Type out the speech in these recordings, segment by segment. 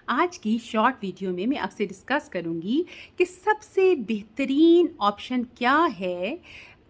آج کی short video میں میں آپ سے ڈسکس کروں گی کہ سب سے بہترین آپشن کیا ہے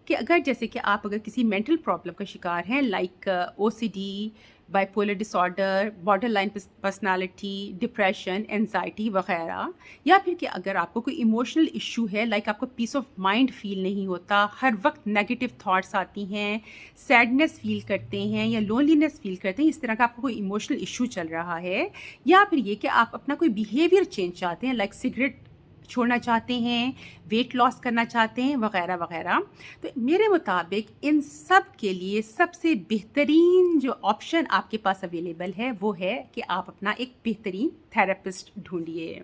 کہ اگر جیسے کہ آپ اگر کسی مینٹل پرابلم کا شکار ہیں like O C D, bipolar disorder, borderline personality, depression, anxiety وغیرہ، یا پھر کہ اگر آپ کو کوئی ایموشنل ایشو ہے لائک آپ کو پیس آف مائنڈ فیل نہیں ہوتا، ہر وقت نیگیٹو تھاٹس آتی ہیں، سیڈنس فیل کرتے ہیں یا لونلینس فیل کرتے ہیں، اس طرح کا آپ کو کوئی ایموشنل ایشو چل رہا ہے، یا پھر یہ کہ آپ اپنا کوئی بیہیویئر چینج چاہتے ہیں لائک سگریٹ چھوڑنا چاہتے ہیں، ویٹ لاس کرنا چاہتے ہیں وغیرہ وغیرہ، تو میرے مطابق ان سب کے لیے سب سے بہترین جو آپشن آپ کے پاس اویلیبل ہے وہ ہے کہ آپ اپنا ایک بہترین تھراپسٹ ڈھونڈیے۔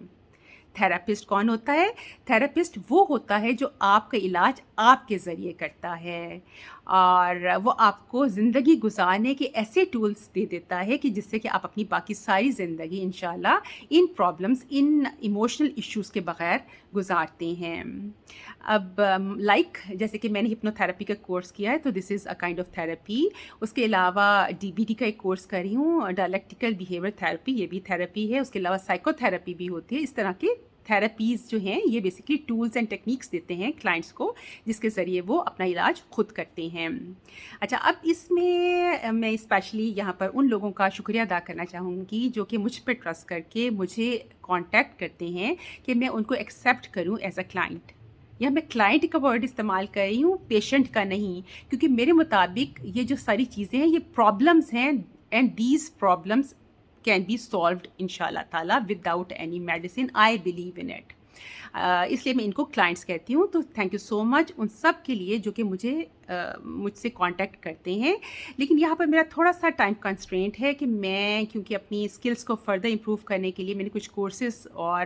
تھراپسٹ کون ہوتا ہے؟ تھراپسٹ وہ ہوتا ہے جو آپ کا علاج آپ کے ذریعے کرتا ہے، اور وہ آپ کو زندگی گزارنے کے ایسے ٹولز دے دیتا ہے کہ جس سے کہ آپ اپنی باقی ساری زندگی انشاءاللہ ان پرابلمز، ان ایموشنل ایشوز کے بغیر گزارتے ہیں۔ اب لائک جیسے کہ میں نے ہپنو تھراپی کا کورس کیا ہے تو دس از اے کائنڈ آف تھراپی، اس کے علاوہ ڈی بی ٹی کا ایک کورس کر رہی ہوں، ڈائلیکٹیکل بیہیویئر تھراپی، یہ بھی تھراپی ہے، اس کے علاوہ سائیکو تھراپی بھی ہوتی ہے۔ اس طرح کے تھراپیز جو ہیں یہ بیسکلی ٹولز اینڈ ٹیکنیکس دیتے ہیں کلائنٹس کو، جس کے ذریعے وہ اپنا علاج خود کرتے ہیں۔ اچھا، اب اس میں اسپیشلی یہاں پر ان لوگوں کا شکریہ ادا کرنا چاہوں گی جو کہ مجھ پہ ٹرسٹ کر کے مجھے کانٹیکٹ کرتے ہیں کہ میں ان کو ایکسیپٹ کروں ایز اے کلائنٹ۔ یا میں کلائنٹ کا ورڈ استعمال کر رہی ہوں، پیشنٹ کا نہیں، کیونکہ میرے مطابق یہ جو ساری چیزیں ہیں یہ پرابلمس ہیں، and these problems can be solved ان شاء اللہ تعالیٰ without any medicine, I believe in it. اس لیے میں ان کو کلائنٹس کہتی ہوں۔ تو تھینک یو سو مچ ان سب کے لیے جو کہ مجھ سے کانٹیکٹ کرتے ہیں۔ لیکن یہاں پر میرا تھوڑا سا ٹائم کنسٹرینٹ ہے کہ میں کیونکہ اپنی اسکلس کو فردر امپروو کرنے کے لیے میں نے کچھ کورسز اور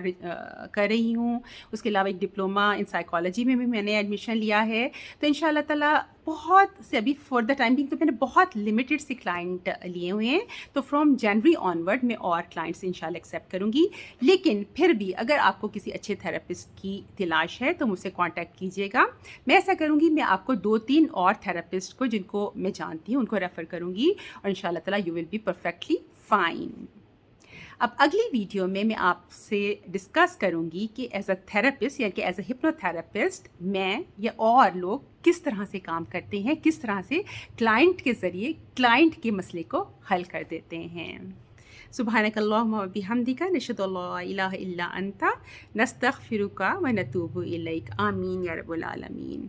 کر رہی ہوں، اس کے علاوہ ایک ڈپلومہ ان سائیکالوجی میں بھی میں نے ایڈمیشن لیا ہے، تو ان شاء اللہ تعالیٰ بہت سے ابھی فور دا ٹائم بینگ تو میں نے بہت لمیٹڈ سے کلائنٹ لیے ہوئے ہیں، تو فرام جنوری آن ورڈ میں اور کلائنٹس ان شاء اللہ ایکسیپٹ کروں گی۔ لیکن پھر بھی اگر آپ کو کسی اچھے تھراپسٹ کی تلاش ہے تو مجھ سے کانٹیکٹ کیجیے گا۔ میں ایسا کروں گی، میں آپ کو 2-3 اور تھراپسٹ کو جن کو میں جانتی ہوں ان کو ریفر کروں گی، اور ان شاء اللہ تعالیٰ you will be perfectly fine. اب اگلی ویڈیو میں آپ سے ڈسکس کروں گی کہ ایز اے تھراپسٹ یا کہ ایز اے ہپنو تھراپسٹ میں یا اور لوگ کس طرح سے کام کرتے ہیں، کس طرح سے کلائنٹ کے ذریعے کلائنٹ کے مسئلے کو حل کر دیتے ہیں۔ سبحانک اللہم و بحمدک، نشہد ان لا الہ الا انت، نستغفرک و نتوب الیک۔ آمین یا رب العالمین۔